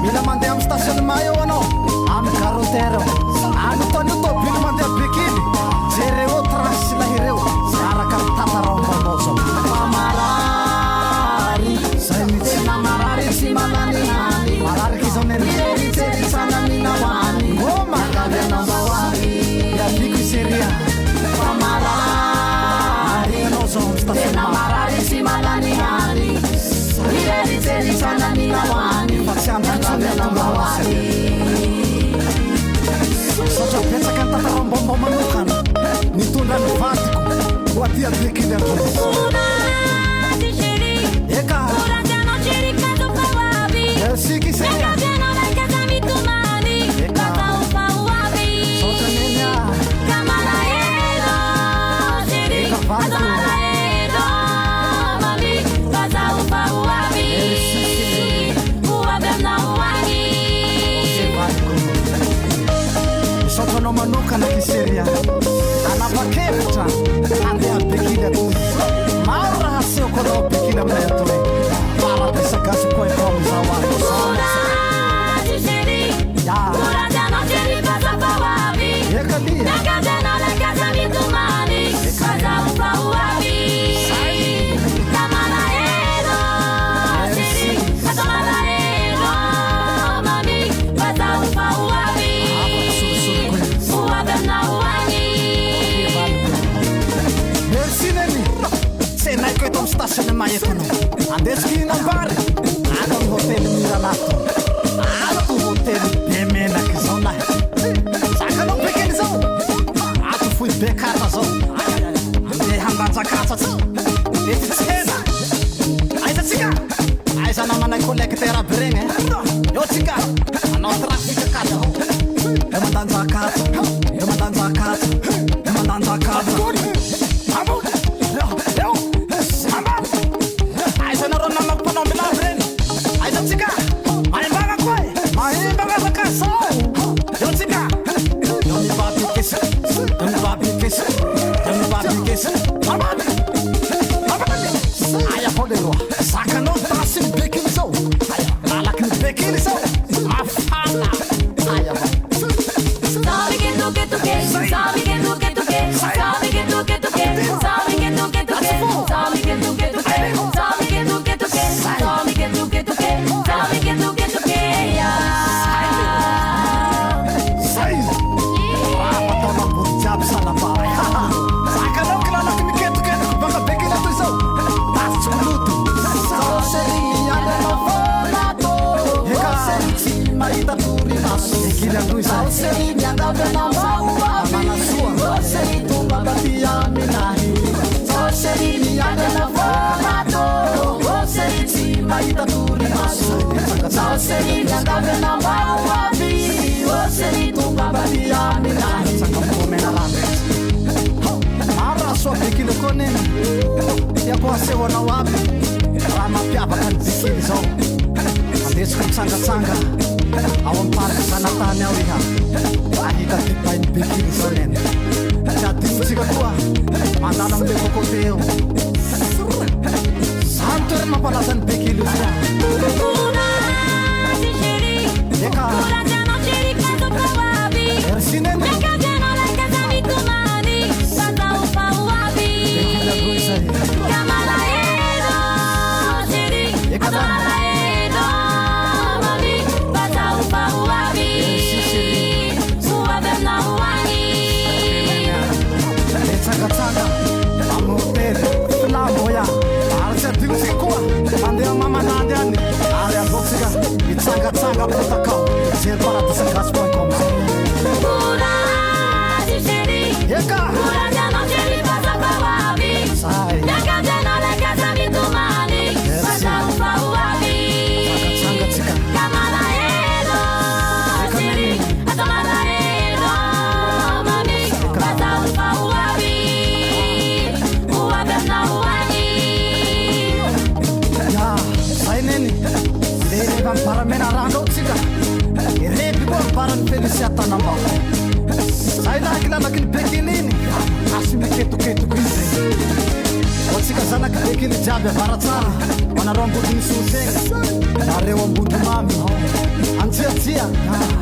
Mila mandeha amin'ny stationnement eo anao amin'ny carotero any tony tobily mandeha bekily jereo trasy lahireo araka tatarao zao mamarary zay tena marary sy malanihany marary kizao neriterisanamina hoany ngoma gavenambawany yabiko iseria mamarary anao zao amin'ny stationnement marary sy malanihany neriterisanamina hoany Sotra betsaka ny tataram-bomba manokana mitondra ny vadiko ho aty abekily androzy eka siky seria sotra neny eka vadiko sotrano manokana kiseria anapakevitra andeha bekily atoy maro raha seoko anao bekily aminay atoy parapesagasy.com zao stationnement etono andesiky nambary ana amin'ny hôtely Miranato ato hôtely be menaky zao lahy sakanao bekely zao ato foy bekata zao andeha handanjakatsa zao ety tsena aizatsika aiza namanay collecteur aby regny eo tsika anao trafika kata e mandanjakatsa e mandanjakatsa e mandanjakatsa Aya polero, sakano tasin bekili so. Alak ni bekili so. Afala. Aya ba. Sabe que tu que, sabe que tu que, sabe que tu que, sabe que tu que, sabe que tu que, sabe que tu que, sabe que tu que, sabe que tu que, ya. Sai. Apa toma bujab sana ba. Sakano kilala kini ketu baka bekili tu so. Absoluto. Seria no volato. Senti marita turi maso. Bekili tu so. Seria da vena maua. Mana sua. Senti tumba batia minahi. Seria no volato. Senti marita turi maso. Seria da vena maua. Senti tumba batia minahi. Sakamomena lambe. Mara sua bekili koneni. Ya poaseho anao aby raha mampiavaka ny bekily zao andesiko mitsangatsanga ao amin'ny parky zanatany ao iha ahita tipainy bekily zao neny tsy adinotsika koa mandala amile kokote eo zany toerana mampalaza ny bekily io eka merci neny Tsanga amin'ny hôtely flamoya ary tsy adinotsika koa mandeha mamanandy any ary avoatsika mitsangatsanga potakao jery parapesagasy.com eka anarany felisiatanamba zay lahaky lalaky ny bekininy asy miketoketoko iny zay oatsika zanaky bekiny jiaby avaratsara manareo ambodiny sotegna nareo ambody mamy antsiatsia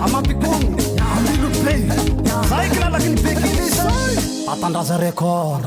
amampikony amilo be zay ky lalaky ny bekiny atandraza record